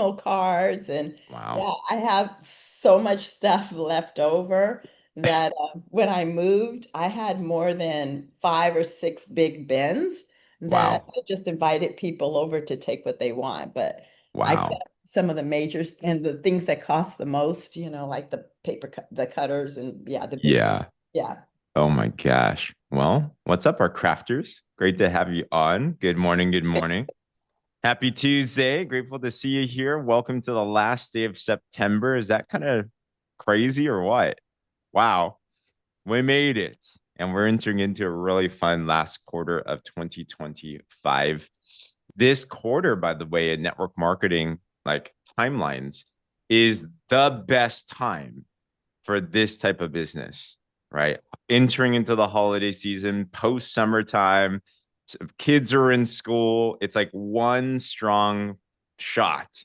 cards and Wow. yeah, I have so much stuff left over that when I moved, I had more than 5 or 6 big bins that Wow. I just invited people over to take what they want. But I Wow. kept some of the majors and the things that cost the most, like the the cutters and yeah, the big, Yeah. yeah. Oh my gosh. Well, what's up, our crafters? Great to have you on. Good morning. Good morning. Happy Tuesday. Grateful to see you here. Welcome to the last day of September. Is that kind of crazy or what? Wow. We made it. And we're entering into a really fun last quarter of 2025. This quarter, by the way, in network marketing, like timelines, is the best time for this type of business, right? Entering into the holiday season, post summertime, kids are in school. It's like one strong shot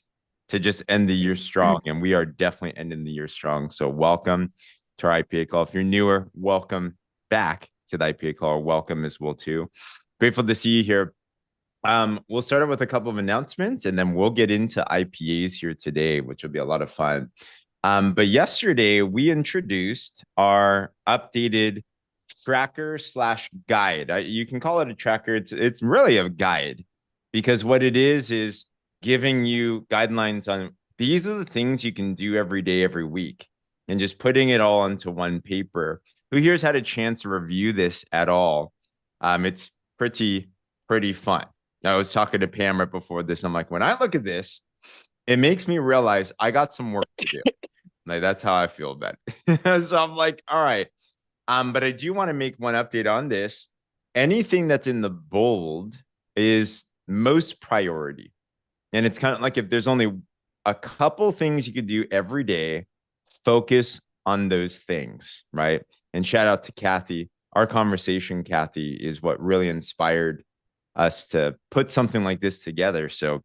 to just end the year strong. And we are definitely ending the year strong. So, welcome to our IPA call. If you're newer, welcome back to the IPA call. Welcome as well, too. Grateful to see you here. We'll start out with a couple of announcements and then we'll get into IPAs here today, which will be a lot of fun. But yesterday we introduced our updated tracker slash guide. You can call it a tracker. It's really a guide because what it is giving you guidelines on these are the things you can do every day, every week, and just putting it all into one paper. Who here's had a chance to review this at all? It's pretty fun. I was talking to Pam right before this. I'm like, when I look at this, it makes me realize I got some work to do. Like that's how I feel about it. So I'm like, all right. But I do want to make one update on this. Anything that's in the bold is most priority. And it's kind of like if there's only a couple things you could do every day, focus on those things, right? And shout out to Kathy. Our conversation, Kathy, is what really inspired us to put something like this together. So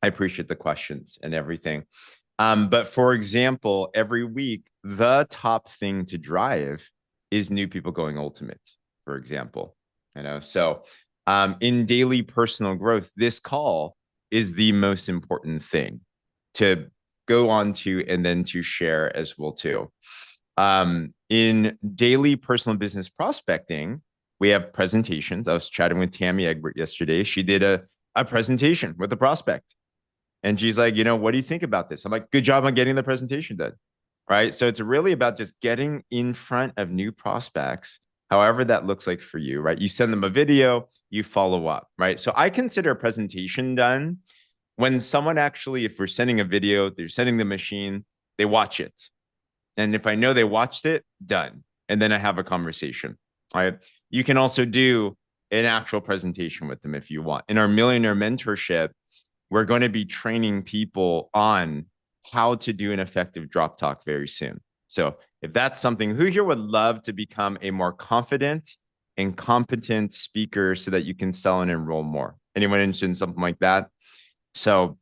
I appreciate the questions and everything. But for example, every week, the top thing to drive is new people going ultimate, for example. So in daily personal growth, this call is the most important thing to go on to and then to share as well too. In daily personal business prospecting, we have presentations. I was chatting with Tammy Egbert yesterday. She did a presentation with a prospect. And she's like, what do you think about this? I'm like, good job on getting the presentation done. Right. So it's really about just getting in front of new prospects, however that looks like for you. Right. You send them a video, you follow up. Right. So I consider a presentation done when someone actually, if we're sending a video, they're sending the machine, they watch it. And if I know they watched it, done. And then I have a conversation. All right. You can also do an actual presentation with them if you want. In our millionaire mentorship, we're going to be training people on how to do an effective drop talk very soon. So if that's something, who here would love to become a more confident and competent speaker so that you can sell and enroll more? Anyone interested in something like that? So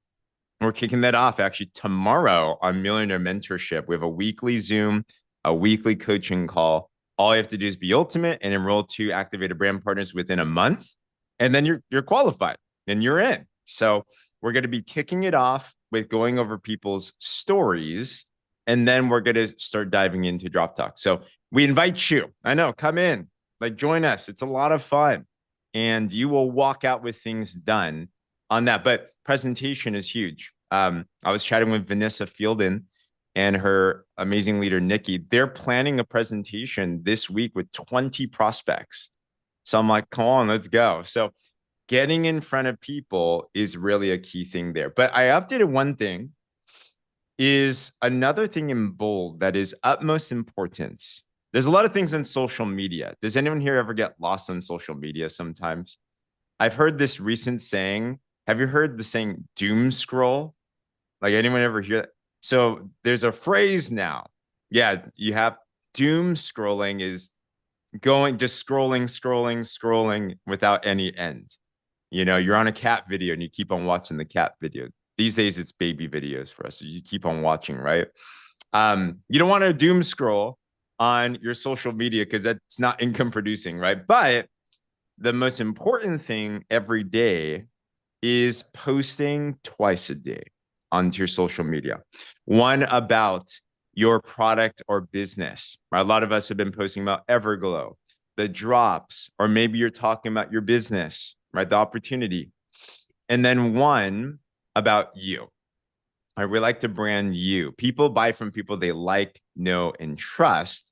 we're kicking that off actually tomorrow on Millionaire Mentorship. We have a weekly Zoom, a weekly coaching call. All you have to do is be ultimate and enroll 2 activated brand partners within a month. And then you're qualified and you're in. So we're going to be kicking it off with going over people's stories. And then we're going to start diving into Drop Talk. So we invite you. I know, come in, like join us. It's a lot of fun. And you will walk out with things done on that. But presentation is huge. I was chatting with Vanessa Fielden and her amazing leader, Nikki. They're planning a presentation this week with 20 prospects. So I'm like, come on, let's go. So getting in front of people is really a key thing there. But I updated one thing is another thing in bold that is utmost importance. There's a lot of things in social media. Does anyone here ever get lost on social media sometimes? I've heard this recent saying. Have you heard the saying doom scroll? Like anyone ever hear that? So there's a phrase now. Yeah, you have doom scrolling is going just scrolling without any end. You're on a cat video and you keep on watching the cat video. These days it's baby videos for us. So you keep on watching, right? You don't want to doom scroll on your social media because that's not income producing, right? But the most important thing every day is posting twice a day. onto your social media, one about your product or business. Right? A lot of us have been posting about Everglow, the drops, or maybe you're talking about your business, right? The opportunity. And then one about you. Right? We like to brand you. People buy from people they like, know, and trust.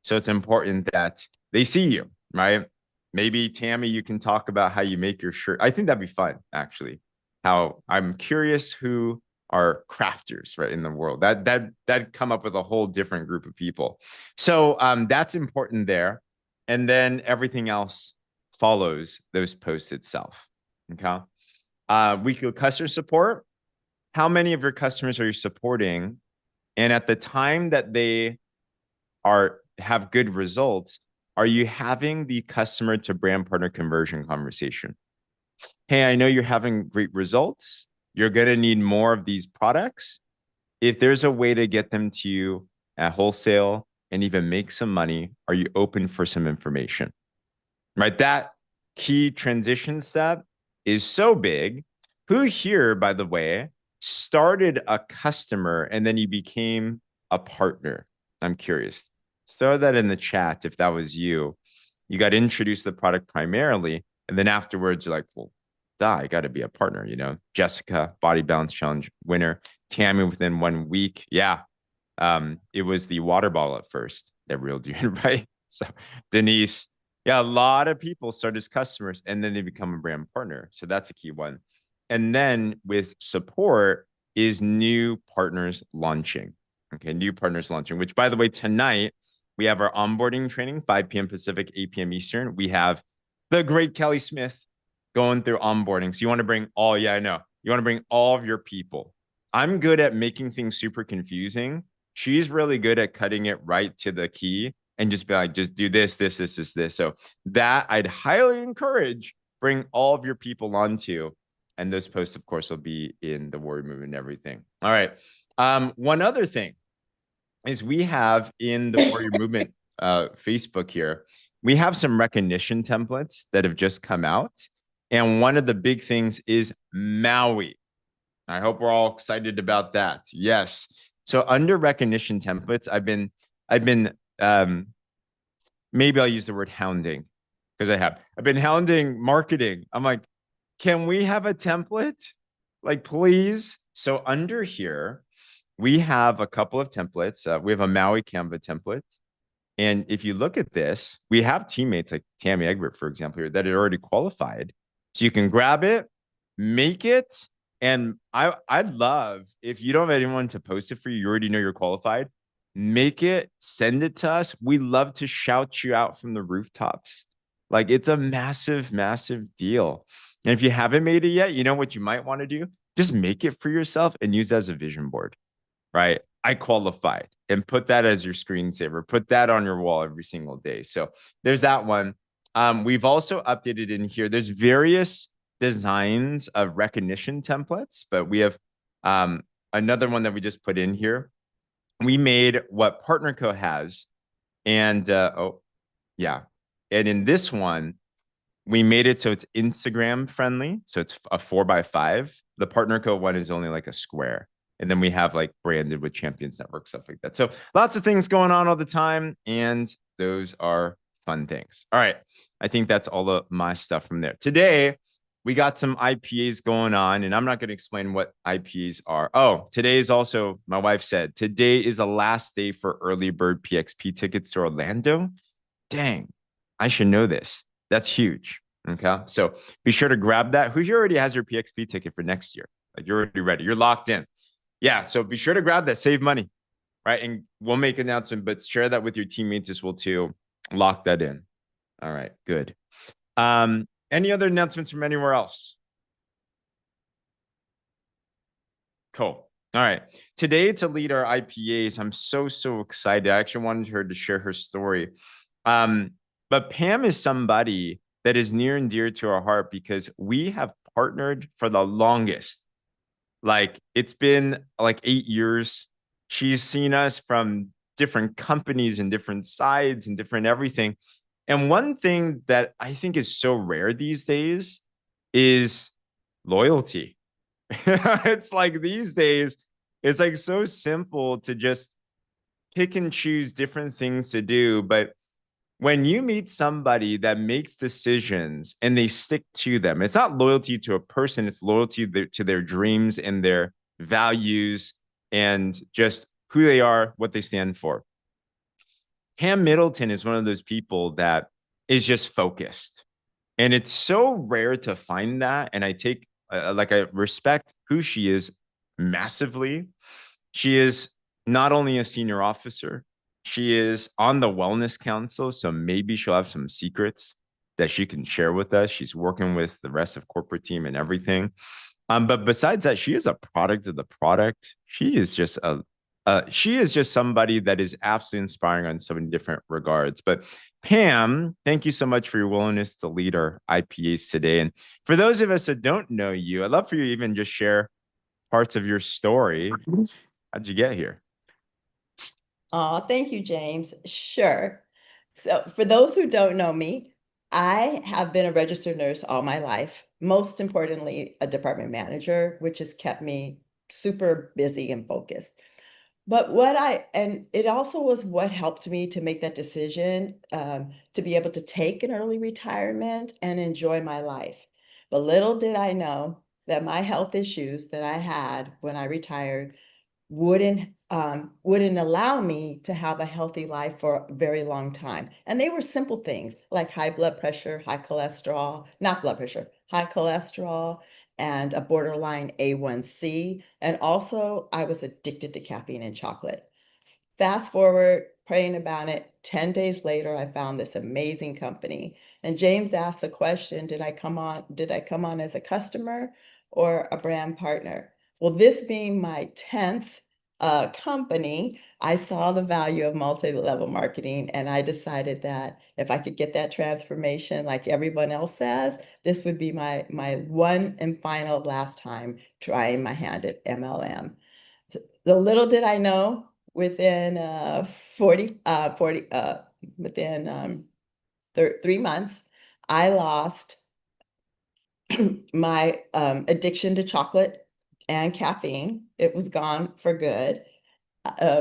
So it's important that they see you, right? Maybe Tammy, you can talk about how you make your shirt. I think that'd be fun, actually. How I'm curious who are crafters, right, in the world. That'd come up with a whole different group of people. So that's important there. And then everything else follows those posts itself. Okay. Weekly customer support. How many of your customers are you supporting? And at the time that they have good results, are you having the customer to brand partner conversion conversation? Hey, I know you're having great results. You're going to need more of these products. If there's a way to get them to you at wholesale and even make some money, are you open for some information? Right? That key transition step is so big. Who here, by the way, started a customer and then you became a partner? I'm curious. Throw that in the chat if that was you. You got introduced to the product primarily, and then afterwards you're like, well, duh, I got to be a partner, you know? Jessica, Body Balance Challenge winner. Tammy within 1 week. Yeah. It was the water bottle at first that reeled you in, right? So Denise, yeah, a lot of people start as customers and then they become a brand partner. So that's a key one. And then with support is new partners launching. Okay, new partners launching, which by the way, tonight we have our onboarding training, 5 p.m. Pacific, 8 p.m. Eastern. We have the great Kelly Smith going through onboarding. So you want to bring all, yeah, I know. You want to bring all of your people. I'm good at making things super confusing. She's really good at cutting it right to the key and just be like, just do this, this, this, this, this. So that I'd highly encourage bring all of your people onto. And those posts, of course, will be in the Warrior Movement and everything. All right. One other thing is we have in the Warrior Movement Facebook here, we have some recognition templates that have just come out. And one of the big things is Maui. I hope we're all excited about that. Yes. So under recognition templates, I've been maybe I'll use the word hounding because I've been hounding marketing. I'm like, can we have a template? Like, please. So under here, we have a couple of templates. We have a Maui Canva template. And if you look at this, we have teammates like Tammy Egbert, for example, here that are already qualified. So you can grab it, make it. And I'd love if you don't have anyone to post it for you, you already know you're qualified. Make it, send it to us. We love to shout you out from the rooftops. Like it's a massive, massive deal. And if you haven't made it yet, you know what you might want to do? Just make it for yourself and use it as a vision board, right? I qualified and put that as your screensaver. Put that on your wall every single day. So there's that one. We've also updated in here. There's various designs of recognition templates, but we have another one that we just put in here. We made what PartnerCo has. And oh, yeah. And in this one, we made it so it's Instagram friendly. So it's a 4x5. The PartnerCo one is only like a square. And then we have like branded with Champions Network, stuff like that. So lots of things going on all the time. And those are fun things. All right. I think that's all of my stuff from there. Today, we got some IPAs going on, and I'm not going to explain what IPAs are. Oh, today is also, my wife said, today is the last day for early bird PXP tickets to Orlando. Dang, I should know this. That's huge. Okay. So be sure to grab that. Who here already has your PXP ticket for next year? Like you're already ready. You're locked in. Yeah. So be sure to grab that. Save money. Right. And we'll make an announcement, but share that with your teammates as well too. Lock that in. All right. Good. Any other announcements from anywhere else? Cool. All right. Today to lead our IPAs, I'm so excited. I actually wanted her to share her story. But Pam is somebody that is near and dear to our heart because we have partnered for the longest. Like it's been like 8 years. She's seen us from different companies and different sides and different everything. And one thing that I think is so rare these days is loyalty, It's like these days, it's like so simple to just pick and choose different things to do. But when you meet somebody that makes decisions and they stick to them, it's not loyalty to a person, it's loyalty to their dreams and their values and just who they are, what they stand for. Pam Middleton is one of those people that is just focused. And it's so rare to find that. And I take, like, I respect who she is massively. She is not only a senior officer, she is on the wellness council. So maybe she'll have some secrets that she can share with us. She's working with the rest of corporate team and everything. But besides that, she is a product of the product. She is just somebody that is absolutely inspiring on so many different regards. But Pam, thank you so much for your willingness to lead our IPAs today. And for those of us that don't know you, I'd love for you to even just share parts of your story. How'd you get here? Oh, thank you, James. Sure. So, for those who don't know me, I have been a registered nurse all my life. Most importantly, a department manager, which has kept me super busy and focused. But and it also was what helped me to make that decision to be able to take an early retirement and enjoy my life. But little did I know that my health issues that I had when I retired wouldn't allow me to have a healthy life for a very long time. And they were simple things like high blood pressure, high cholesterol, not blood pressure, high cholesterol, and a borderline A1C. And also, I was addicted to caffeine and chocolate. Fast forward, praying about it, 10 days later, I found this amazing company. And James asked the question, did I come on as a customer or a brand partner? Well, this being my 10th company, I saw the value of multi-level marketing, and I decided that if I could get that transformation like everyone else says, this would be my one and final last time trying my hand at MLM. The little did I know, within 40 within 3 months, I lost my addiction to chocolate and caffeine. It was gone for good,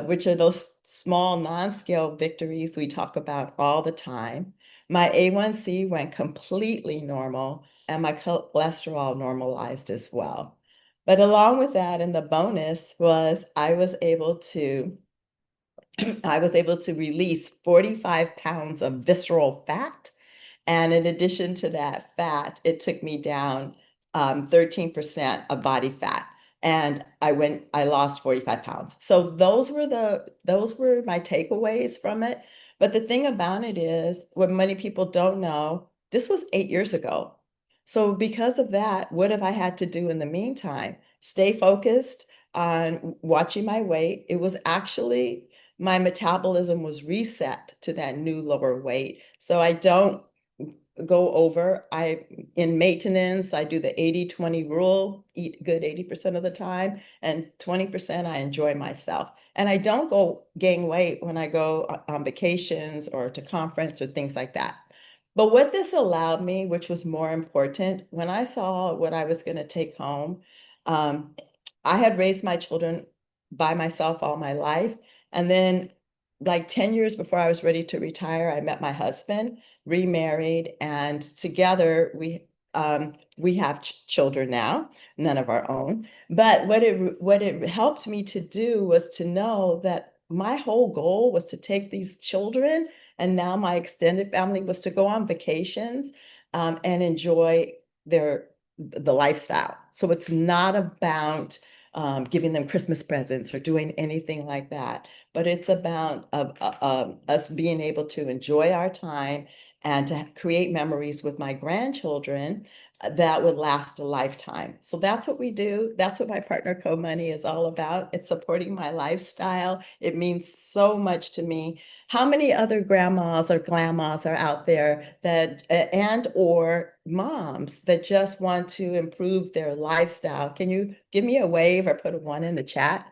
which are those small non-scale victories we talk about all the time. My A1C went completely normal, and my cholesterol normalized as well. But along with that, and the bonus was I was able to release 45 pounds of visceral fat. And in addition to that fat, it took me down 13% of body fat. And I lost 45 pounds. So those were my takeaways from it. But the thing about it is, what many people don't know, this was 8 years ago. So because of that, what have I had to do in the meantime? Stay focused on watching my weight. It was actually my metabolism was reset to that new lower weight. So I don't go over. In maintenance, I do the 80-20 rule, eat good 80% of the time, and 20% I enjoy myself. And I don't go gain weight when I go on vacations or to conference or things like that. But what this allowed me, which was more important, when I saw what I was going to take home, um, I had raised my children by myself all my life. And then, like 10 years before I was ready to retire, I met my husband, remarried, and together we have children now, none of our own. But what it helped me to do was to know that my whole goal was to take these children, and now my extended family, was to go on vacations and enjoy the lifestyle. So it's not about giving them Christmas presents or doing anything like that, but it's about us being able to enjoy our time and to create memories with my grandchildren that would last a lifetime. So that's what we do. That's what my partner Co-Money is all about. It's supporting my lifestyle. It means so much to me. How many other grandmas or grandmas are out there that and or moms that just want to improve their lifestyle? Can you give me a wave or put a one in the chat?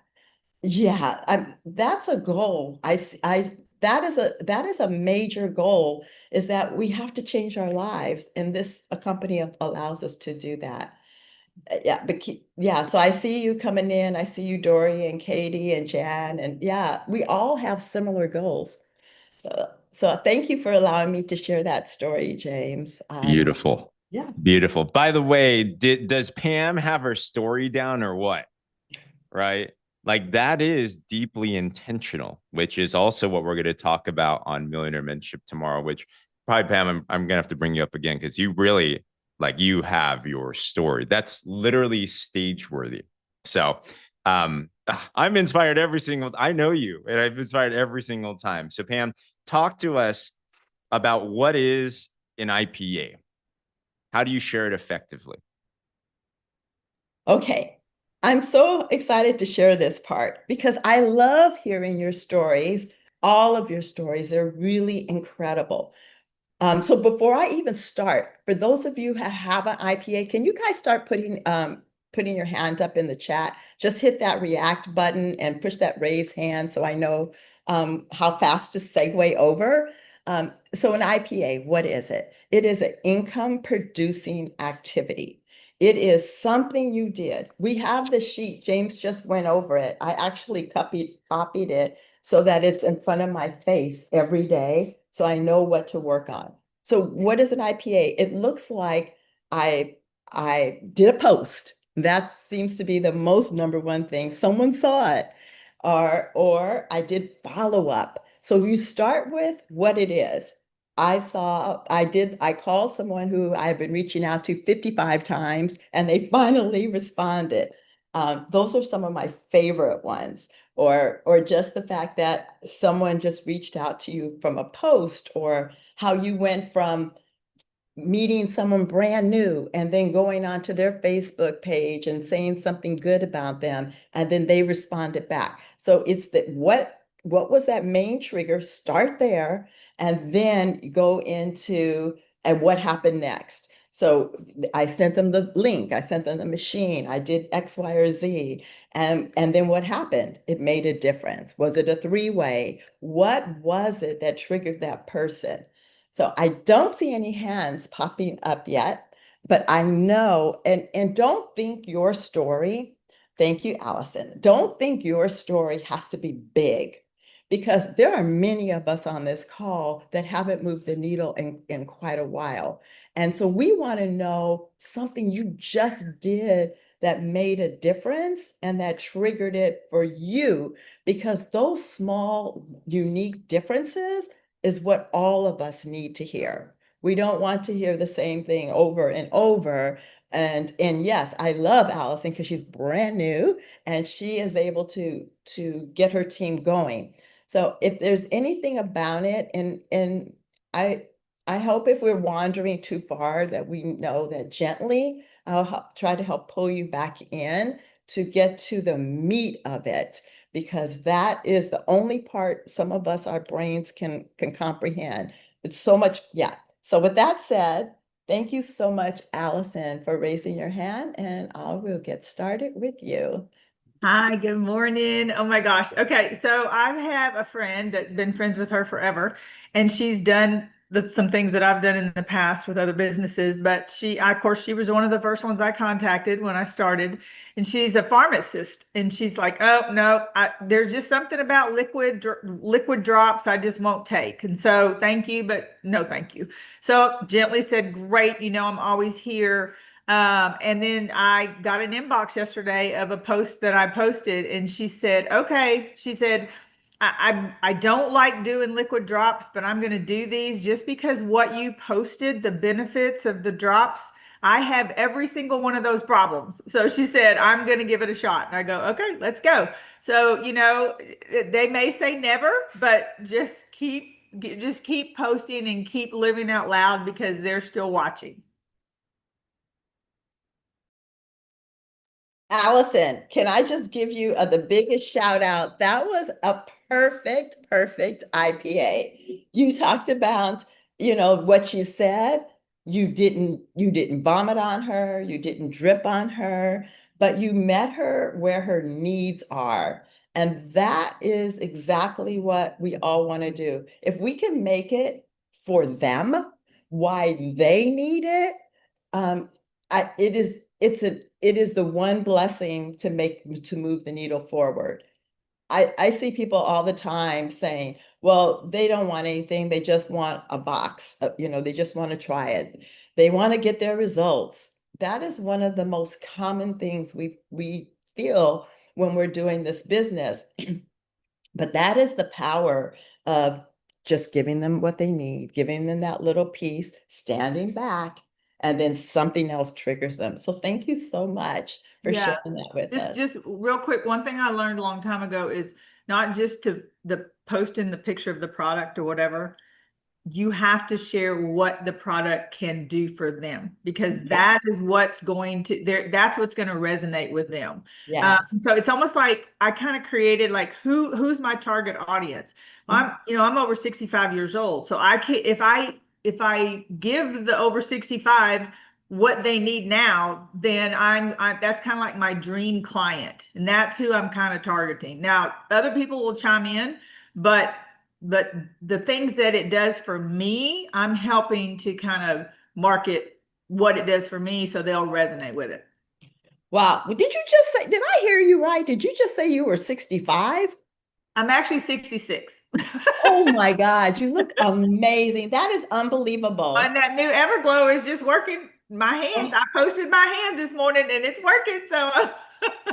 Yeah, that's a goal. That is a major goal, is that we have to change our lives, and this a company allows us to do that. Yeah, but yeah, so I see you coming in. I see you, Dory and Katie and Jan, and yeah, we all have similar goals. So thank you for allowing me to share that story, James. Beautiful. Yeah. Beautiful. By the way, does Pam have her story down or what? Right? Like that is deeply intentional, which is also what we're going to talk about on Millionaire Mentorship tomorrow, which probably Pam, I'm going to have to bring you up again because you really like you have your story. That's literally stage worthy. So I'm inspired every single, I know you and I've inspired every single time. So Pam, talk to us about what is an IPA. How do you share it effectively? Okay. I'm so excited to share this part because I love hearing your stories. All of your stories are really incredible. So before I even start, for those of you who have an IPA, can you guys start putting your hand up in the chat? Just hit that react button and push that raise hand so I know how fast to segue over. So an IPA, what is it? It is an income producing activity. It is something you did. We have the sheet. James just went over it. I actually copied it so that it's in front of my face every day so I know what to work on. So what is an IPA? It looks like I I did a post. That seems to be the most number one thing. Someone saw it or I did follow up. So you start with what it is. I called someone who I've been reaching out to 55 times and they finally responded. Those are some of my favorite ones or just the fact that someone just reached out to you from a post or how you went from meeting someone brand new and then going onto their Facebook page and saying something good about them and then they responded back. So it's that what was that main trigger? Start there and then go into and what happened next. So I sent them the link, I sent them the machine, I did X, Y, or Z. And then what happened? It made a difference. Was it a three-way? What was it that triggered that person? So I don't see any hands popping up yet, but I know, and don't think your story, thank you, Allison. Don't think your story has to be big because there are many of us on this call that haven't moved the needle in quite a while. And so we want to know something you just did that made a difference and that triggered it for you because those small, unique differences is what all of us need to hear. We don't want to hear the same thing over and over. And yes, I love Allison because she's brand new and she is able to get her team going. So if there's anything about it, and I I hope if we're wandering too far that we know that gently I'll try to help pull you back in to get to the meat of it because that is the only part some of us, our brains can comprehend. It's so much, yeah. So with that said, thank you so much, Allison, for raising your hand, and I will get started with you. Hi, good morning. Oh my gosh. Okay, so I have a friend that's been friends with her forever, and she's done some things that I've done in the past with other businesses. But of course, she was one of the first ones I contacted when I started, and she's a pharmacist. And she's like, "Oh no, there's just something about liquid drops I just won't take." And so, thank you, but no, thank you. So gently said, "Great, I'm always here." And then I got an inbox yesterday of a post that I posted, and she said, "Okay," she said, I don't like doing liquid drops, but I'm going to do these just because what you posted, the benefits of the drops, I have every single one of those problems." So she said, "I'm going to give it a shot." And I go, "Okay, let's go." So, they may say never, but just keep posting and keep living out loud because they're still watching. Allison, can I just give you the biggest shout out? That was a perfect IPA. You talked about, what you said. You didn't vomit on her, you didn't drip on her, but you met her where her needs are. And that is exactly what we all want to do. If we can make it for them, why they need it, um, it is it is the one blessing to move the needle forward. I see people all the time saying, well, they don't want anything. They just want a box. They just want to try it. They want to get their results. That is one of the most common things we feel when we're doing this business. But that is the power of just giving them what they need, giving them that little piece, standing back, and then something else triggers them. So thank you so much for Yeah. sharing that with us. Just real quick, one thing I learned a long time ago is not just to the post in the picture of the product or whatever. You have to share what the product can do for them, because that is what's going to that's what's going to resonate with them. Yes. So it's almost like I kind of created like who's my target audience. I'm over 65 years old, so I can if I give the over 65 what they need now, then I'm that's kind of like my dream client, and that's who I'm kind of targeting. Now other people will chime in, but the things that it does for me, I'm helping to kind of market what it does for me so they'll resonate with it. Wow. Did you just say, did I hear you right? Did you just say you were 65? I'm actually 66. Oh my God, you look amazing. That is unbelievable. And that new Everglow is just working. My hands, I posted my hands this morning and it's working. So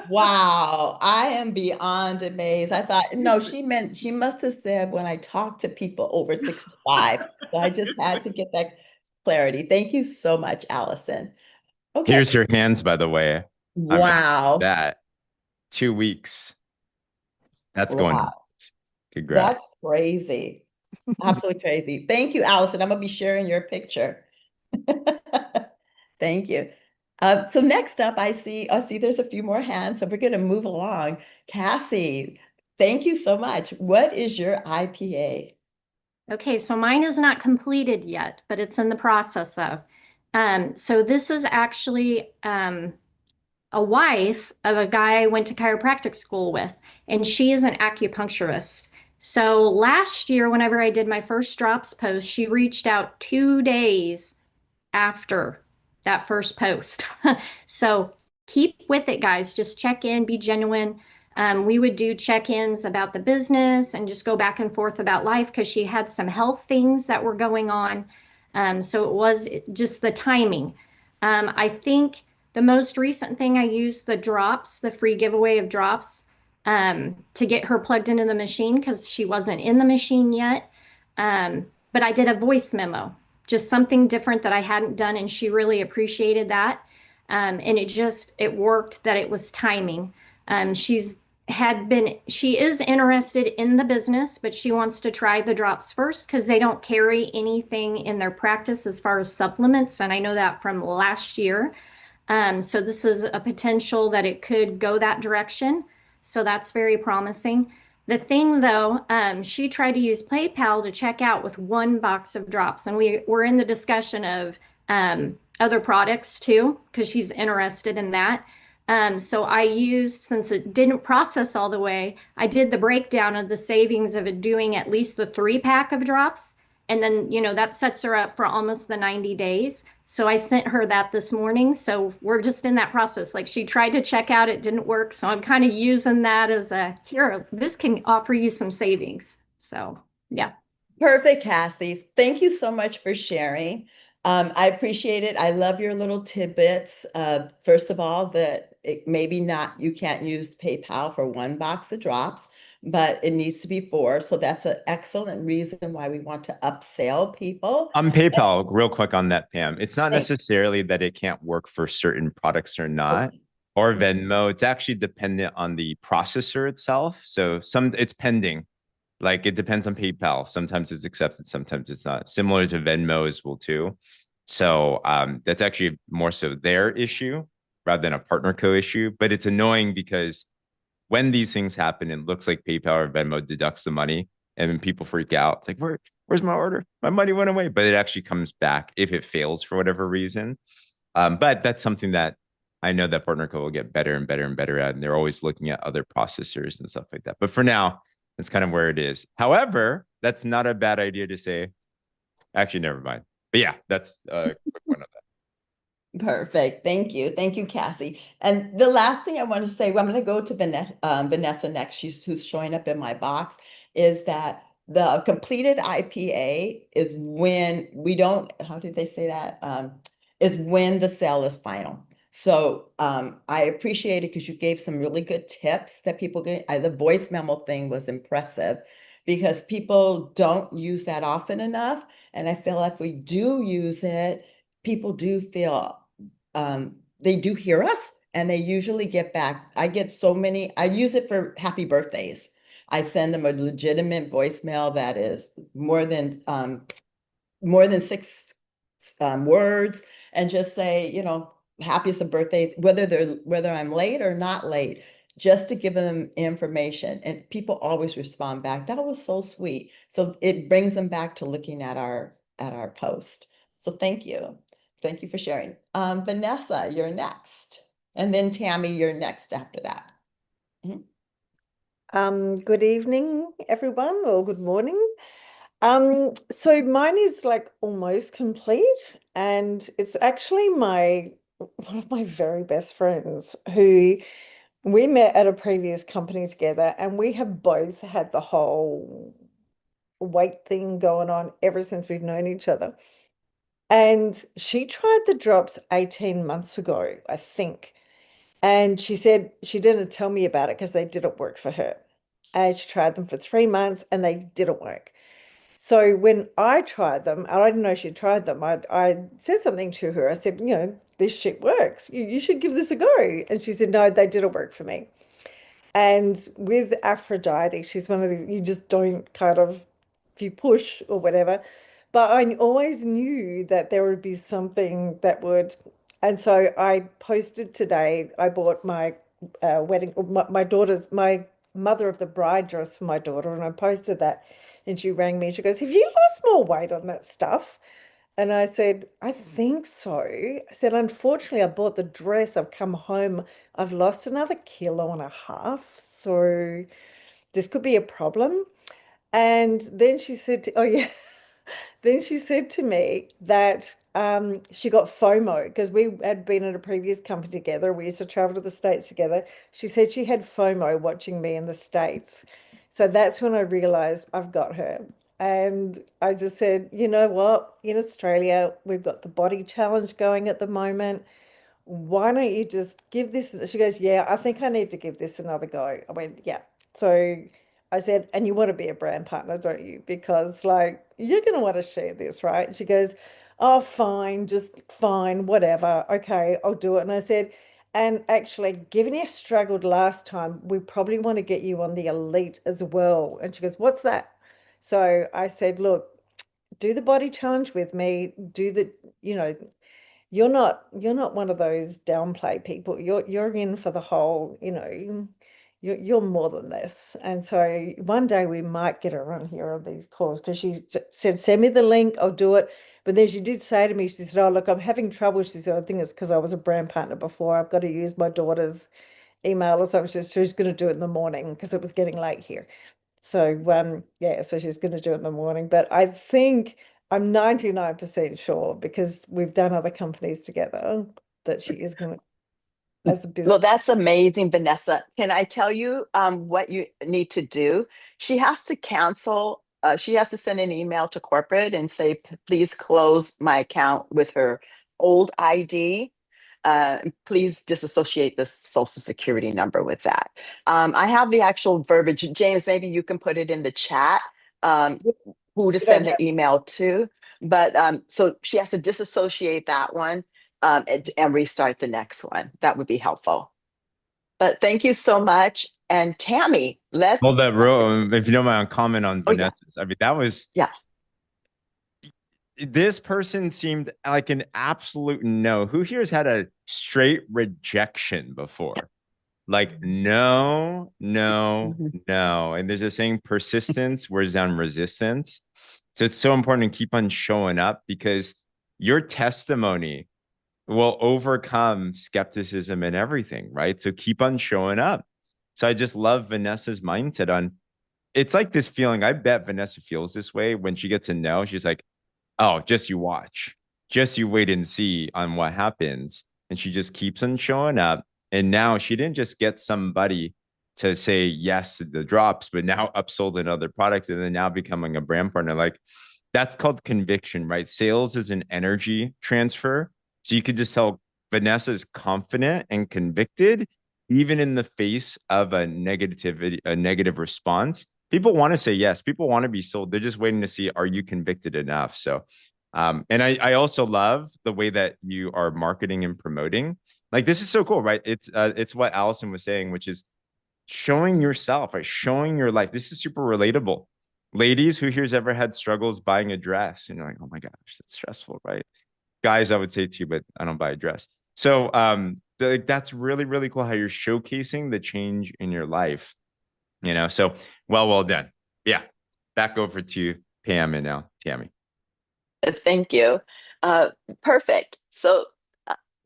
Wow, I am beyond amazed. I thought, no, she must have said when I talk to people over 65. So I just had to get that clarity. Thank you so much, Allison. Okay. Here's your hands, by the way. Wow. That 2 weeks. That's going. Wow. Congrats. That's crazy. Absolutely crazy. Thank you, Allison. I'm gonna be sharing your picture. Thank you. So next up, I see there's a few more hands, so we're going to move along. Cassie, thank you so much. What is your IPA? Okay, so mine is not completed yet, but it's in the process of. So this is actually a wife of a guy I went to chiropractic school with, and she is an acupuncturist. So last year, whenever I did my first drops post, she reached out 2 days after that first post. So keep with it, guys. Just check in, be genuine. We would do check-ins about the business and just go back and forth about life because she had some health things that were going on. So it was just the timing. I think the most recent thing I used the drops, the free giveaway of drops, to get her plugged into the machine because she wasn't in the machine yet. But I did a voice memo, just something different that I hadn't done, and she really appreciated that. And it worked that it was timing. She is interested in the business, but she wants to try the drops first because they don't carry anything in their practice as far as supplements. And I know that from last year. So this is a potential that it could go that direction. So that's very promising. The thing though, she tried to use PayPal to check out with one box of drops, and we were in the discussion of other products too, because she's interested in that. So I used, since it didn't process all the way, I did the breakdown of the savings of it doing at least the 3-pack of drops. And then, that sets her up for almost the 90 days. So I sent her that this morning. So we're just in that process. Like she tried to check out, it didn't work. So I'm kind of using that as this can offer you some savings. So yeah. Perfect, Cassie. Thank you so much for sharing. I appreciate it. I love your little tidbits. First of all, that you can't use PayPal for one box of drops, but it needs to be 4. So that's an excellent reason why we want to upsell people. On PayPal, real quick on that, Pam, it's not Thanks. necessarily that it can't work for certain products or not, or Venmo. It's actually dependent on the processor itself. So it's pending. Like it depends on PayPal. Sometimes it's accepted, sometimes it's not. Similar to Venmo as well too. So that's actually more so their issue rather than a partner co issue. But it's annoying because when these things happen, it looks like PayPal or Venmo deducts the money, and then people freak out. It's like, where's my order? My money went away. But it actually comes back if it fails for whatever reason. But that's something that I know that partner co will get better and better and better at, and they're always looking at other processors and stuff like that. But for now, that's kind of where it is. However, that's not a bad idea to say. Actually, never mind. But yeah, that's a quick one of that. Perfect. Thank you. Thank you, Cassie. And the last thing I want to say, well, I'm going to go to Vanessa next. Who's showing up in my box, is that the completed IPA is when we don't, how did they say that? Is when the sale is final. So I appreciate it because you gave some really good tips that people get. The voice memo thing was impressive because people don't use that often enough. And I feel like if we do use it, people do feel they do hear us and they usually get back. I get so many, I use it for happy birthdays. I send them a legitimate voicemail that is more than six words and just say, happiest of birthdays, whether I'm late or not late, just to give them information. And people always respond back. That was so sweet. So it brings them back to looking at our post. So thank you. Thank you for sharing. Vanessa, you're next. And then Tammy, you're next after that. Good evening, everyone, or good morning. So mine is like almost complete, and it's actually one of my very best friends who we met at a previous company together, and we have both had the whole weight thing going on ever since we've known each other. And she tried the drops 18 months ago, I think. And she said she didn't tell me about it because they didn't work for her. And she tried them for 3 months and they didn't work. So when I tried them, and I didn't know she tried them, I said something to her. I said, this shit works. You should give this a go. And she said, no, they didn't work for me. And with Aphrodite, she's one of these, you just don't kind of, if you push or whatever. But I always knew that there would be something that would. And so I posted today, I bought my wedding, my mother of the bride dress for my daughter, and I posted that. And she rang me and she goes, have you lost more weight on that stuff? And I said, I think so. I said, unfortunately, I bought the dress. I've come home. I've lost another 1.5 kilos. So this could be a problem. And then she said, oh, yeah. Then she said to me that she got FOMO because we had been at a previous company together. We used to travel to the States together. She said she had FOMO watching me in the States. So that's when I realized I've got her. And I just said, you know what? In Australia, we've got the body challenge going at the moment. Why don't you just give this? She goes, yeah, I think I need to give this another go. I went, yeah. So I said, and you want to be a brand partner, don't you? Because like you're going to want to share this, right? And she goes, oh, fine, just fine, whatever. Okay, I'll do it. And I said, and actually, given you struggled last time, we probably want to get you on the elite as well. And she goes, what's that? So I said, look, do the body challenge with me. Do the, you know, you're not one of those downplay people. You're in for the whole, you're more than this. And so one day we might get her on here on these calls because she said, send me the link, I'll do it. But then she did say to me, she said, oh, look, I'm having trouble. She said, I think it's because I was a brand partner before. I've got to use my daughter's email or something. She's going to do it in the morning because it was getting late here. So yeah, so she's going to do it in the morning. But I think I'm 99% sure because we've done other companies together that she is going to, as a business. Well, that's amazing, Vanessa. Can I tell you what you need to do? She has to cancel. She has to send an email to corporate and say, please close my account with her old ID. Please disassociate the social security number with that. I have the actual verbiage. James, maybe you can put it in the chat, who to send the email to. But so she has to disassociate that one and restart the next one. That would be helpful. But thank you so much. And Tammy, let's Hold that row. If you don't mind, comment on Vanessa's. I mean, that was this person seemed like an absolute no. Who here has had a straight rejection before? Like, no. And there's a saying, persistence wears down resistance. So it's so important to keep on showing up because your testimony will overcome skepticism and everything, right? So keep on showing up. So I just love Vanessa's mindset on, it's like this feeling. I bet Vanessa feels this way when she gets a no. She's like, oh, just you watch. just you wait and see on what happens. And she just keeps on showing up. And now she didn't just get somebody to say yes to the drops, but now upsold in other products and then now becoming a brand partner. Like that's called conviction, right? Sales is an energy transfer. So you could just tell Vanessa is confident and convicted, even in the face of a negativity, a negative response. People want to say yes. People want to be sold. They're just waiting to see, are you convicted enough? So, and I also love the way that you are marketing and promoting. Like this is so cool, right? It's what Allison was saying, which is showing yourself, right? Showing your life. This is super relatable. Ladies, who here's ever had struggles buying a dress? And you're like, oh my gosh, that's stressful, right? Guys, I would say too, but I don't buy a dress. So that's really, really cool how you're showcasing the change in your life, So well done. Yeah. Back over to Pam and now Tammy. Thank you. Perfect. So,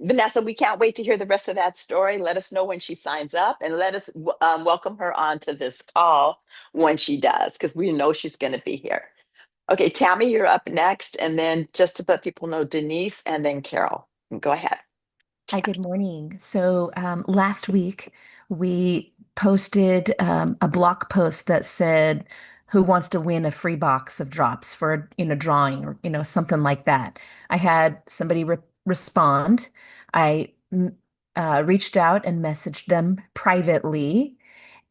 Vanessa, we can't wait to hear the rest of that story. Let us know when she signs up and let us welcome her onto this call when she does, because we know she's going to be here. Okay, Tammy, you're up next. And then just to let people know, Denise and then Carol. Go ahead. Hi, good morning. So last week we posted a blog post that said, "Who wants to win a free box of drops for drawing or something like that?" I had somebody respond. I reached out and messaged them privately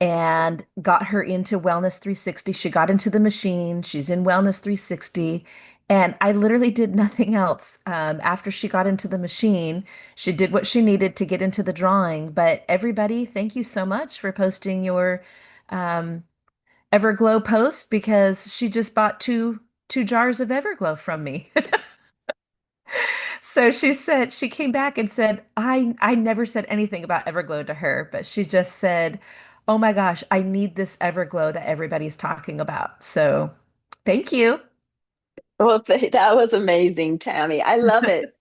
and got her into Wellness 360. She got into the machine. She's in Wellness 360. And I literally did nothing else. After she got into the machine, she did what she needed to get into the drawing. But everybody, thank you so much for posting your um, Everglow post because she just bought two jars of Everglow from me. So she came back and said, I never said anything about Everglow to her, but she just said, "Oh my gosh, I need this Everglow that everybody's talking about." So thank you. Well, that was amazing, Tammy. I love it.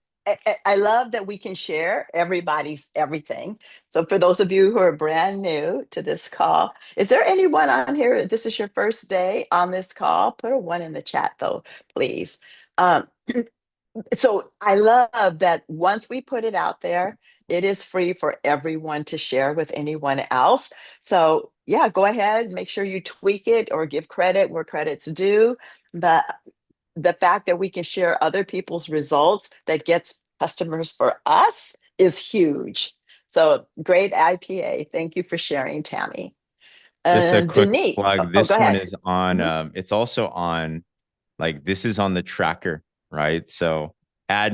I love that we can share everybody's everything. So, for those of you who are brand new to this call, is there anyone on here? This is your first day on this call. Put a one in the chat, though, please. Um, so, I love that once we put it out there, it is free for everyone to share with anyone else. So, yeah, go ahead, make sure you tweak it or give credit where credit's due. But the fact that we can share other people's results that gets customers for us is huge. So great IPA. Thank you for sharing, Tammy. Just a quick Denise. plug. Oh, go This one ahead. is on, Mhm. it's also on, like, this is on the tracker, right? So add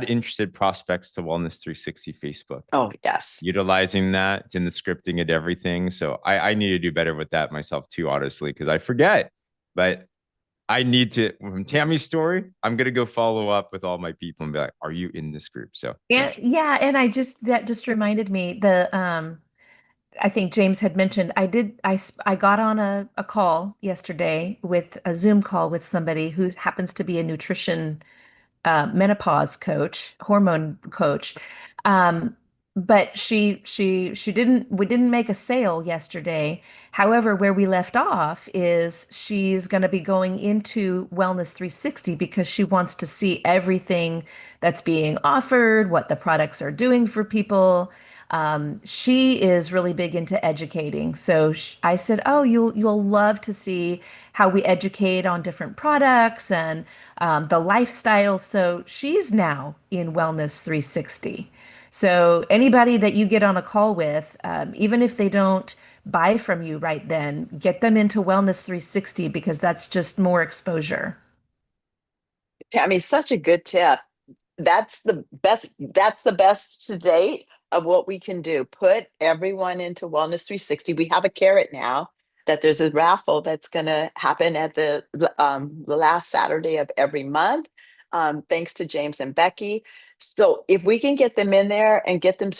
interested prospects to Wellness 360 Facebook. Oh, yes. Utilizing that, it's in the scripting and everything. So I need to do better with that myself too, honestly, because I forget. But I need to, from Tammy's story, I'm gonna go follow up with all my people and be like, "Are you in this group?" So Yeah, yeah, and that just reminded me I think James had mentioned I got on a call yesterday with a Zoom call with somebody who happens to be a nutrition menopause coach, hormone coach. Um, but she didn't we didn't make a sale yesterday. However, where we left off is she's going to be going into Wellness 360 because she wants to see everything that's being offered, what the products are doing for people. She is really big into educating. So I said, "Oh, you'll love to see how we educate on different products and the lifestyle." So she's now in Wellness 360. So anybody that you get on a call with, even if they don't buy from you right then, get them into Wellness 360 because that's just more exposure. Tammy, such a good tip. That's the best. That's the best to date of what we can do. Put everyone into Wellness 360. We have a carrot now that there's a raffle that's going to happen at the last Saturday of every month, thanks to James and Becky. So if we can get them in there and get them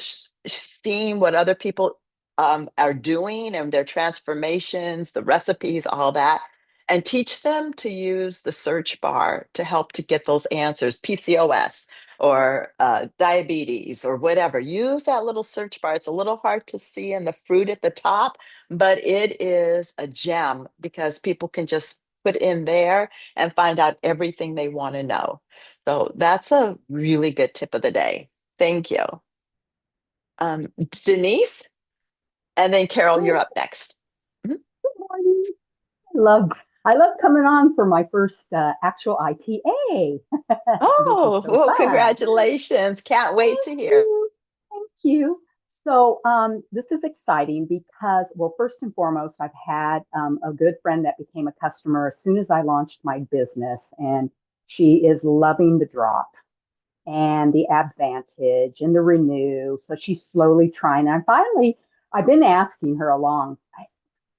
seeing what other people are doing and their transformations, the recipes, all that, and teach them to use the search bar to help to get those answers, PCOS or diabetes or whatever. Use that little search bar. It's a little hard to see in the fruit at the top, but it is a gem because people can just put in there and find out everything they want to know. So that's a really good tip of the day. Thank you. Denise, and then Carol, you're up next. Mhm. Good morning. I love coming on for my first actual IPA. This is Oh, so well, fun. congratulations. Can't wait Thank to hear. you. Thank you. So this is exciting because, well, first and foremost, I've had a good friend that became a customer as soon as I launched my business, and she is loving the drops and the Advantage and the Renew. So she's slowly trying. And I've been asking her along,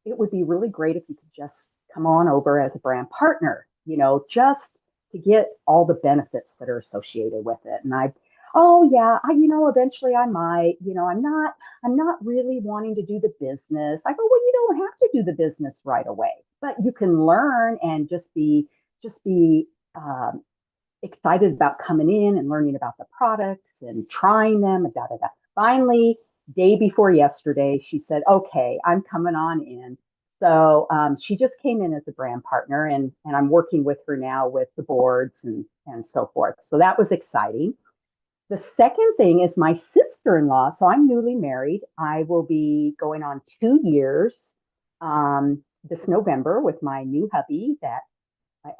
it would be really great if you could just come on over as a brand partner, just to get all the benefits that are associated with it. And oh yeah, eventually I might, I'm not really wanting to do the business. I go, well, you don't have to do the business right away, but you can learn and just be excited about coming in and learning about the products and trying them and da da da. Finally, day before yesterday, she said, "Okay, I'm coming on in." So she just came in as a brand partner, and I'm working with her now with the boards and so forth. So that was exciting. The second thing is my sister-in-law. So I'm newly married. I will be going on 2 years this November with my new hubby that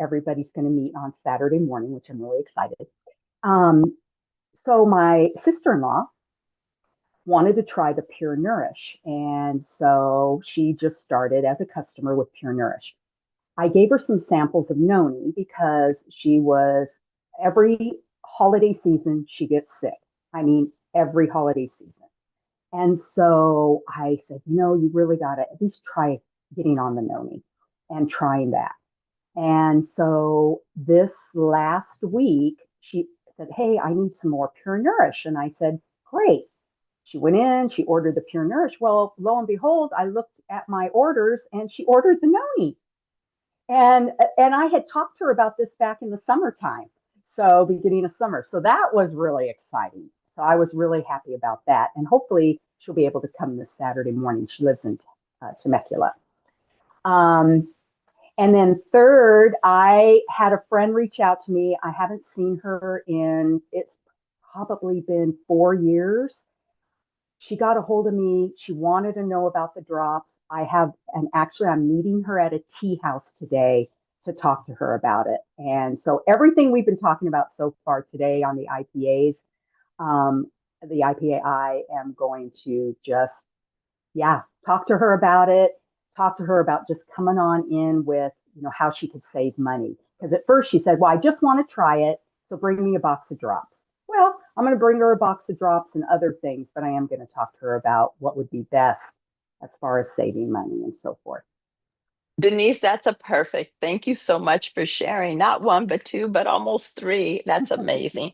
everybody's going to meet on Saturday morning, which I'm really excited. Um, so my sister-in-law wanted to try the Pure Nourish, and so she just started as a customer with Pure Nourish. I gave her some samples of noni because every holiday season she gets sick. I mean, every holiday season. And so I said, you really got to at least try getting on the noni and trying that. And so this last week, she said, "Hey, I need some more Pure Nourish." And I said, "Great." She went in, she ordered the Pure Nourish. Well, lo and behold, I looked at my orders and she ordered the noni. And I had talked to her about this back in the summertime, so beginning of summer. So that was really exciting. So I was really happy about that. And hopefully she'll be able to come this Saturday morning. She lives in Temecula. Um, and then third, I had a friend reach out to me. I haven't seen her it's probably been 4 years. She got a hold of me. She wanted to know about the drops. And actually I'm meeting her at a tea house today to talk to her about it. And so everything we've been talking about so far today on the IPAs, the IPA, I am going to just talk to her about it, talk to her about just coming on in with, how she could save money. Because at first she said, well, I just want to try it. So bring me a box of drops. Well, I'm going to bring her a box of drops and other things, but I am going to talk to her about what would be best as far as saving money and so forth. Denise, that's a perfect. Thank you so much for sharing. Not one, but two, but almost three. That's amazing.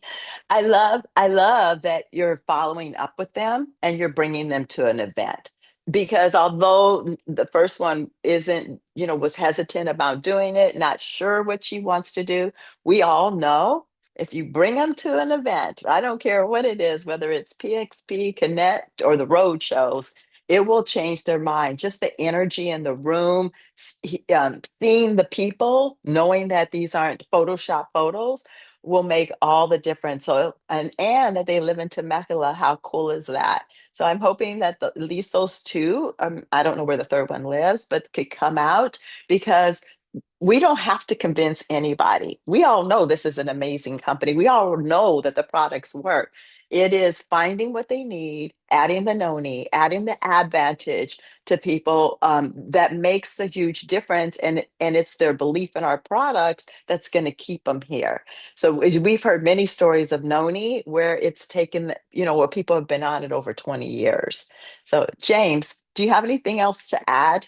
I love that you're following up with them and you're bringing them to an event. Because although the first one isn't, was hesitant about doing it, not sure what she wants to do, we all know if you bring them to an event, I don't care what it is, whether it's PXP, Connect, or the road shows, it will change their mind. Just the energy in the room, seeing the people, knowing that these aren't Photoshop photos, will make all the difference. So, and that they live in Temecula, how cool is that? So I'm hoping that at least those two, I don't know where the third one lives, but could come out because we don't have to convince anybody. We all know this is an amazing company. We all know that the products work. It is finding what they need, adding the noni, adding the advantage to people that makes a huge difference. And it's their belief in our products that's going to keep them here. So we've heard many stories of noni where it's taken, where people have been on it over 20 years. So James, do you have anything else to add?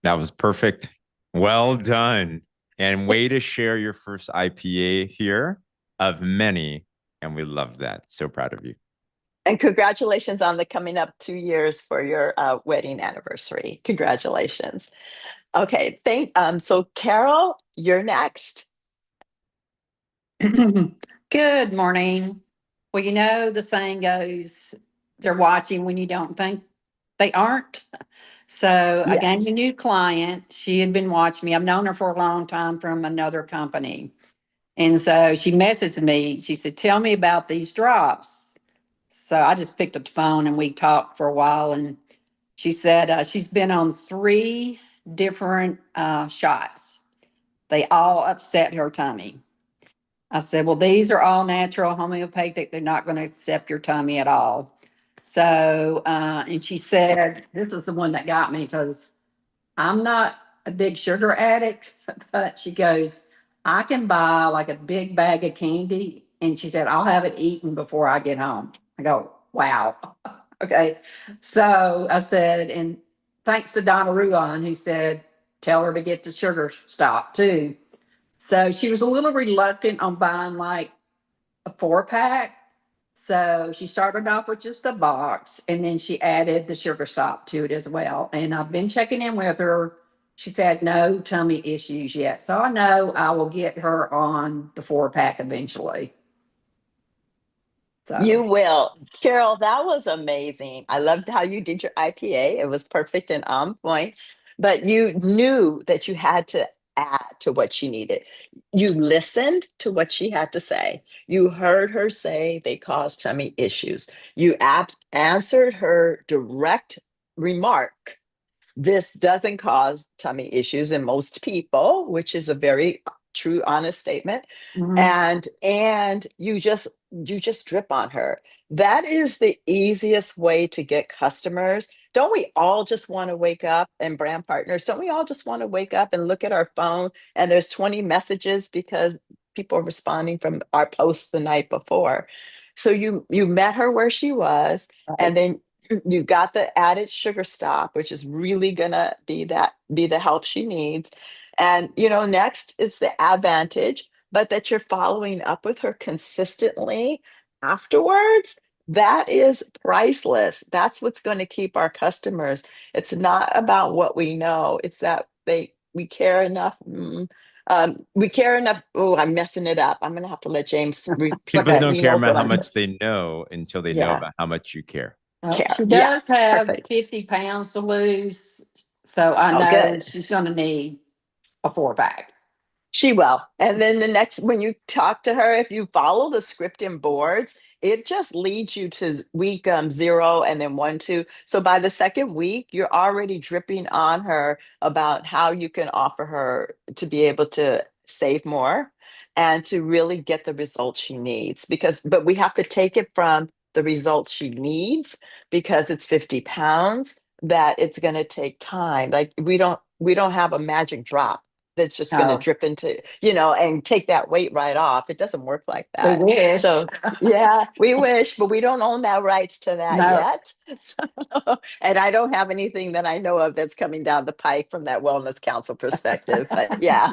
That was perfect. Well done. And way to share your first IPA here of many. And we love that. So proud of you. And congratulations on the coming up 2 years for your wedding anniversary. Congratulations. Okay, so Carol, you're next. Good morning. Well, the saying goes, they're watching when you don't think they aren't. So I gained Yes. a new client. She had been watching me. I've known her for a long time from another company. And so she messaged me. She said, "Tell me about these drops." So I just picked up the phone and we talked for a while. And she said she's been on 3 different shots. They all upset her tummy. I said, "Well, these are all natural homeopathic. They're not going to accept your tummy at all." So, and she said, this is the one that got me because I'm not a big sugar addict, but she goes, "I can buy like a big bag of candy." And she said, "I'll have it eaten before I get home." I go, wow. Okay. So I said, and thanks to Donna Ruan, who said, "Tell her to get the sugar stop too." So she was a little reluctant on buying like a 4 pack. So she started off with just a box and then she added the sugar stop to it as well. And I've been checking in with her. She's had no tummy issues yet. So I know I will get her on the 4 pack eventually. You So will. Carol, that was amazing. I loved how you did your IPA. It was perfect and on point, but you knew that you had to add to what she needed. You listened to what she had to say. You heard her say they cause tummy issues. You answered her direct remark. This doesn't cause tummy issues in most people, which is a very true, honest statement. mhm. And you just drip on her. That is the easiest way to get customers. Don't we all just want to wake up, and brand partners, don't we all just want to wake up and look at our phone and there's 20 messages because people are responding from our posts the night before? So you met her where she was, and Right. then you got the added sugar stop, which is really gonna be the help she needs. And next is the advantage, but that you're following up with her consistently afterwards. That is priceless. That's what's going to keep our customers. It's not about what we know. It's that we care enough. We care enough. Oh, I'm messing it up. I'm gonna have to let James It's People okay. don't he care knows about what how I'm much they know until they know yeah, about how much you care. Well, care. she does Yes, have perfect. 50 pounds to lose. So I Oh, know good. she's going to need a 4 pack. She will. And then the next, when you talk to her, if you follow the script in boards, it just leads you to week 0 and then 1, 2. So by the second week, you're already dripping on her about how you can offer her to be able to save more and to really get the results she needs. But we have to take it from the results she needs, because it's 50 pounds, that it's going to take time. Like we don't have a magic drop that's just going to Oh, drip into, and take that weight right off. It doesn't work like we that. wish. So, yeah, we wish, but we don't own that rights to that No. yet. And I don't have anything that I know of that's coming down the pike from that wellness council perspective. But yeah,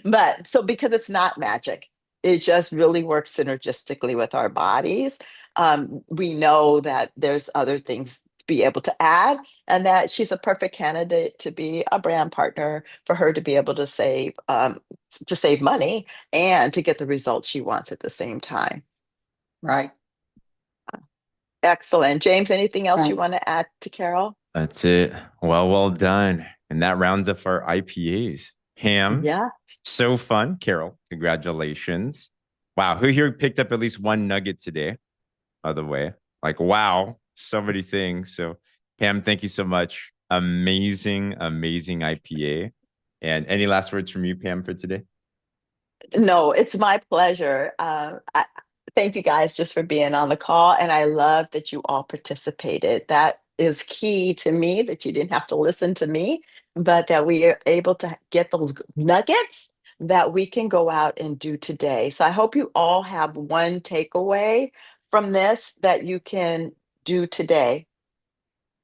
but so because it's not magic, it just really works synergistically with our bodies. We know that there's other things to be able to add, and that she's a perfect candidate to be a brand partner for her to be able to save money and to get the results she wants at the same time. Right. Excellent. James, anything else you Right. want to add to Carol? That's it. Well done. And that rounds up our IPAs. Pam, Yeah. so fun. Carol, congratulations. Wow. Who here picked up at least one nugget today? By the way, like, wow, so many things. So, Pam, thank you so much. Amazing, amazing IPA. And any last words from you, Pam, for today? No, it's my pleasure. Thank you guys just for being on the call. And I love that you all participated. That is key to me, that you didn't have to listen to me, but that we are able to get those nuggets that we can go out and do today. So I hope you all have one takeaway from this that you can do today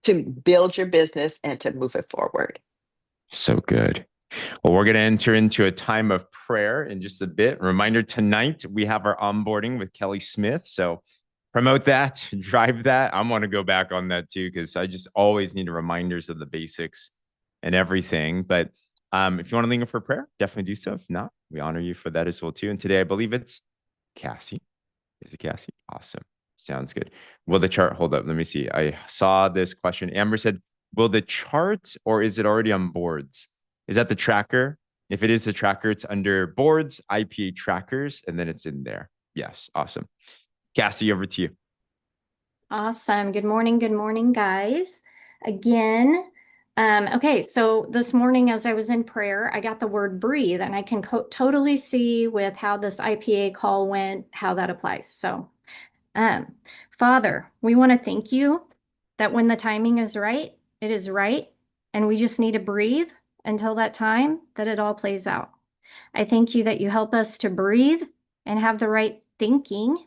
to build your business and to move it forward. So good. Well, we're going to enter into a time of prayer in just a bit. Reminder, tonight we have our onboarding with Kelly Smith. So promote that, drive that. I want to go back on that too, because I just always need reminders of the basics and everything. But if you want to linger for prayer, definitely do so. If not, we honor you for that as well too. And today I believe it's Cassie. Is it Cassie? Awesome. Sounds good. Will the chart hold up? Let me see. I saw this question. Amber said, Will the chart, or is it already on boards? Is that the tracker? If it is the tracker, it's under boards, IPA trackers, and then it's in there. Yes, awesome. Cassie, over to you. Awesome. Good morning, guys. Again, okay, so this morning as I was in prayer, I got the word breathe, and I can totally see with how this IPA call went, how that applies. So, Father, we want to thank you that when the timing is right, it is right, and we just need to breathe until that time that it all plays out. I thank you that you help us to breathe and have the right thinking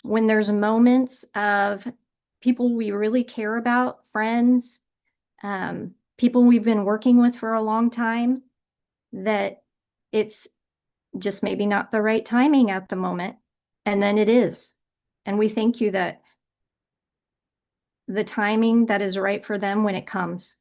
when there's moments of people we really care about, friends, people we've been working with for a long time, that it's just maybe not the right timing at the moment. And then it is. And we thank you that the timing that is right for them when it comes.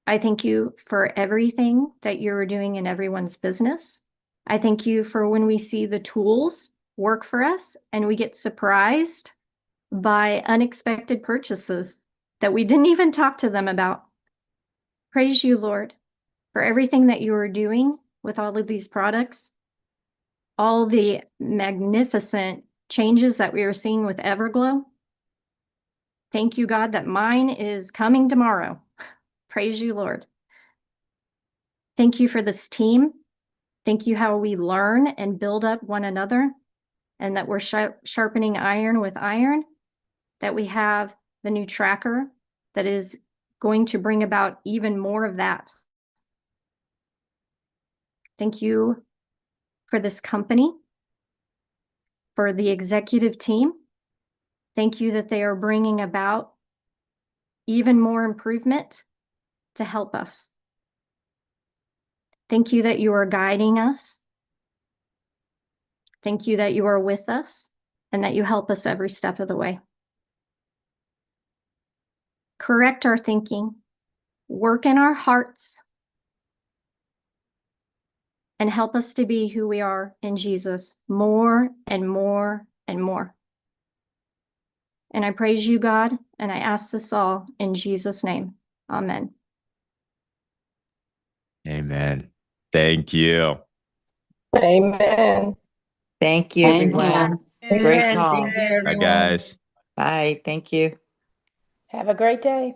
I thank you for everything that you're doing in everyone's business. I thank you for when we see the tools work for us and we get surprised by unexpected purchases that we didn't even talk to them about. Praise you, Lord, for everything that you are doing with all of these products, all the magnificent changes that we are seeing with Everglow. Thank you, God, that mine is coming tomorrow. Praise you, Lord. Thank you for this team. Thank you how we learn and build up one another, and that we're sharpening iron with iron, that we have the new tracker that is going to bring about even more of that. Thank you for this company, for the executive team. Thank you that they are bringing about even more improvement to help us. Thank you that you are guiding us. Thank you that you are with us and that you help us every step of the way. Correct our thinking, work in our hearts, and help us to be who we are in Jesus more and more and more. And I praise you, God, and I ask this all in Jesus' name. Amen. Amen. Thank you. Amen. Thank you, everyone. Amen. Great Amen. call. Thank you, Bye, everyone. guys. Bye. Thank you. Have a great day.